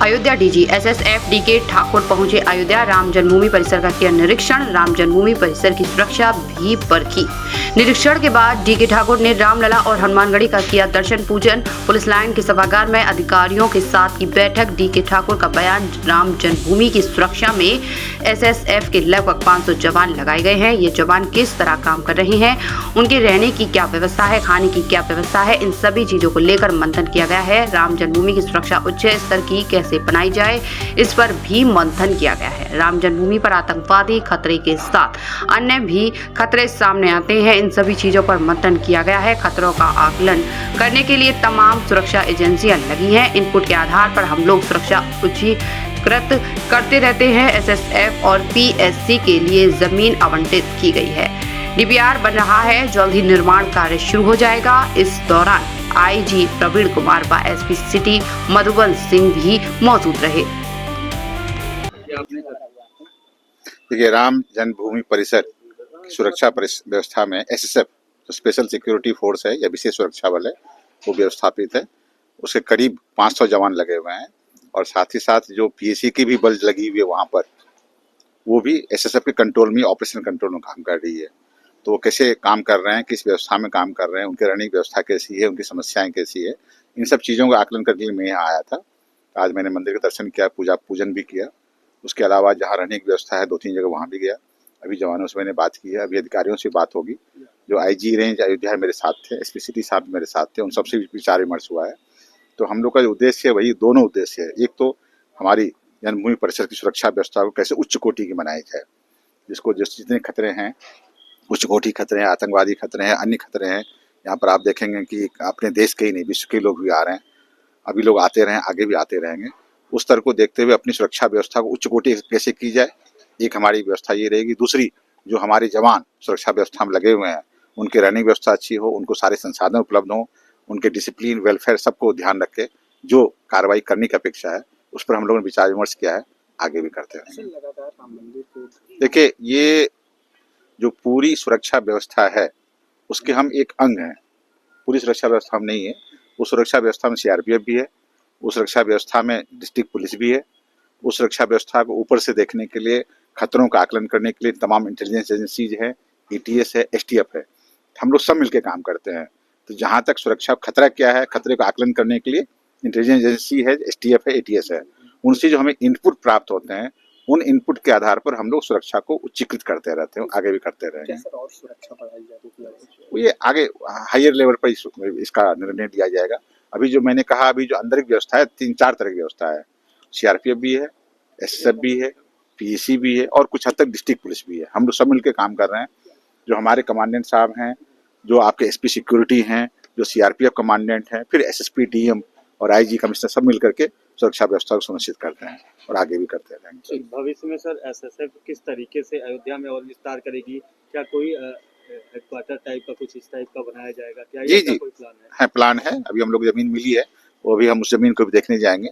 Ayodhya DG SSF DK Thakur पहुंचे अयोध्या। राम जन्मभूमि परिसर का किया निरीक्षण। राम जन्मभूमि परिसर की सुरक्षा भी परखी। निरीक्षण के बाद डीके ठाकुर ने रामलला और हनुमानगढ़ी का किया दर्शन पूजन। पुलिस लाइन के सभागार में अधिकारियों के साथ की बैठक। डीके ठाकुर का बयान, राम जन्मभूमि की सुरक्षा में एसएसएफ के लगभग 500 जवान लगाए गए हैं। ये जवान किस तरह काम कर रहे हैं, उनके रहने की क्या व्यवस्था है, खाने की क्या व्यवस्था है, इन सभी चीजों को लेकर मंथन किया गया है। राम जन्मभूमि की सुरक्षा उच्च स्तर की कैसे बनाई जाए, इस पर भी मंथन किया गया है। राम जन्मभूमि पर आतंकवादी खतरे के साथ अन्य भी खतरे सामने आते हैं, इन सभी चीजों पर मंथन किया गया है। खतरों का आकलन करने के लिए तमाम सुरक्षा एजेंसियां लगी हैं। इनपुट के आधार पर हम लोग सुरक्षा उच्चीकृत करते रहते हैं। एसएसएफ और पीएससी के लिए जमीन आवंटित की गई है। डीपीआर बन रहा है, जल्द ही निर्माण कार्य शुरू हो जाएगा। इस दौरान आईजी प्रवीण कुमार व एसपी सिटी मधुबन सिंह भी मौजूद रहे। देखिए, राम जन्मभूमि परिसर की सुरक्षा व्यवस्था में एसएसएफ जो स्पेशल सिक्योरिटी फोर्स है या विशेष सुरक्षा बल है वो व्यवस्थापित है। उसके करीब 500 जवान लगे हुए हैं और साथ ही साथ जो पीएसी की भी बल लगी हुई है वहाँ पर, वो भी एसएसएफ के कंट्रोल में, ऑपरेशन कंट्रोल में काम कर रही है। तो वो कैसे काम कर रहे हैं, किस व्यवस्था में काम कर रहे हैं, उनकी रहने की व्यवस्था कैसी है, उनकी समस्याएं कैसी है, इन सब चीज़ों का आकलन करने के लिए मैं यहाँ आया था। आज मैंने मंदिर का दर्शन किया, पूजन भी किया। उसके अलावा जहाँ रहने की व्यवस्था है 2-3 जगह वहाँ भी गया। अभी जवानों से मैंने बात की है, अभी अधिकारियों से बात होगी। जो आईजी रेंज अयोध्या मेरे साथ थे, एसपी सिटी साहब मेरे साथ थे, उन सबसे भी विचार विमर्श हुआ है। तो हम लोग का जो उद्देश्य है वही दोनों उद्देश्य है। एक तो हमारी जन्मभूमि परिसर की सुरक्षा व्यवस्था को कैसे उच्च कोटि की बनाई जाए, जिसको जितने खतरे हैं, उच्च कोटि खतरे हैं, आतंकवादी खतरे हैं, अन्य खतरे हैं। यहाँ पर आप देखेंगे कि अपने देश के ही नहीं, विश्व के लोग भी आ रहे हैं। अभी लोग आते रहे, आगे भी आते रहेंगे। उस स्तर को देखते हुए अपनी सुरक्षा व्यवस्था को उच्च कोटि कैसे की जाए, एक हमारी व्यवस्था ये रहेगी। दूसरी, जो हमारे जवान सुरक्षा व्यवस्था में लगे हुए हैं, उनकी रहने की व्यवस्था अच्छी हो, उनको सारे संसाधन उपलब्ध हों, उनके डिसिप्लिन, वेलफेयर सबको ध्यान रख के जो कार्रवाई करने की अपेक्षा है उस पर हम लोगों ने विचार विमर्श किया है, आगे भी करते रहेंगे। देखिए, ये जो पूरी सुरक्षा व्यवस्था है उसके हम एक अंग हैं। पूरी सुरक्षा व्यवस्था हम नहीं है। उस सुरक्षा व्यवस्था में सीआरपीएफ भी है, उस सुरक्षा व्यवस्था में डिस्ट्रिक्ट पुलिस भी है, उस सुरक्षा व्यवस्था को ऊपर से देखने के लिए, खतरों का आकलन करने के लिए तमाम इंटेलिजेंस एजेंसीज है, ईटीएस है, एसटीएफ है। हम लोग सब मिलकर काम करते हैं। तो जहाँ तक सुरक्षा खतरा क्या है, खतरे का आकलन करने के लिए इंटेलिजेंस एजेंसी है, एसटीएफ है, एटीएस है। उनसे जो हमें इनपुट प्राप्त होते हैं, उन इनपुट के आधार पर हम लोग सुरक्षा को उच्चीकृत करते रहते हैं, आगे भी करते रहेंगे। और सुरक्षा बढ़ाई जाती है, ये आगे हायर लेवल पर इसका निर्णय लिया जाएगा। अभी जो मैंने कहा, अभी जो अंदर की व्यवस्था है 3-4 तरह की व्यवस्था है। सीआरपीएफ भी है, एसएसएफ भी है, पीएसी भी है और कुछ हद तक डिस्ट्रिक्ट पुलिस भी है। हम लोग सब मिलकर काम कर रहे हैं। जो हमारे कमांडेंट साहब हैं, जो आपके एसपी सिक्योरिटी हैं, जो सीआरपीएफ कमांडेंट हैं, फिर एसएसपी, डीएम और आईजी कमिश्नर सब मिल करके सुरक्षा व्यवस्था को सुनिश्चित करते हैं और आगे भी करते रहेंगे। भविष्य में सर एसएसएफ किस तरीके से अयोध्या में और विस्तार करेगी? क्या कोई हेडक्वार्टर टाइप का कुछ इस टाइप का बनाया जाएगा? क्या जी कोई प्लान है? प्लान है। अभी हम लोग जमीन मिली है, वो अभी हम उस जमीन को भी देखने जाएंगे।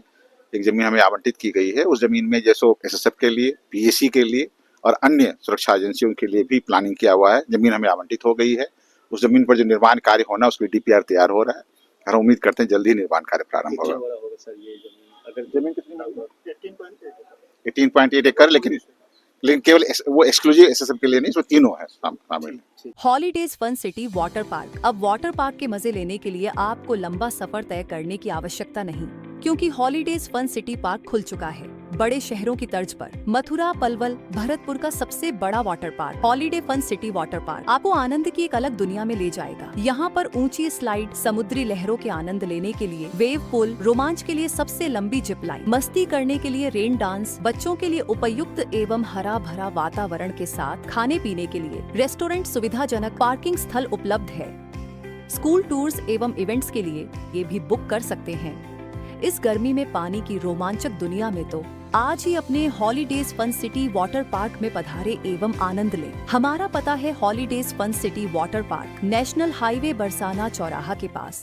एक जमीन हमें आवंटित की गई है, उस जमीन में जैसे एसएसएफ के लिए, पीएसी के लिए और अन्य सुरक्षा एजेंसियों के लिए भी प्लानिंग किया हुआ है। जमीन हमें आवंटित हो गई है। उस जमीन पर जो निर्माण कार्य होना, उसके डीपीआर तैयार हो रहा है। हम उम्मीद करते हैं जल्दी ही निर्माण कार्य प्रारंभ होगा। सर ये जमीन कितनी? 18.8 एकड़, लेकिन केवल वो एक्सक्लूसिव एसएसएफ के लिए नहीं, इसमें तीनों है शामिल। Holidays fun city water park. अब वाटर पार्क के मजे लेने के लिए आपको लंबा सफर तय करने की आवश्यकता नहीं, क्योंकि हॉलीडेज फन सिटी पार्क खुल चुका है। बड़े शहरों की तर्ज पर मथुरा, पलवल, भरतपुर का सबसे बड़ा water park holiday fun city water park आपको आनंद की एक अलग दुनिया में ले जाएगा। यहाँ पर ऊंची स्लाइड, समुद्री लहरों के आनंद लेने के लिए वेव पूल, रोमांच के लिए सबसे लंबी जिप लाइन, मस्ती करने के लिए रेन डांस, बच्चों के लिए उपयुक्त एवं हरा भरा वातावरण के साथ खाने पीने के लिए रेस्टोरेंट, सुविधाजनक पार्किंग स्थल उपलब्ध है। स्कूल टूर्स एवं इवेंट्स के लिए ये भी बुक कर सकते हैं। इस गर्मी में पानी की रोमांचक दुनिया में तो आज ही अपने holidays fun city water park में पधारे एवं आनंद लें। हमारा पता है holidays fun city water park, national highway Barsana चौराहा के पास।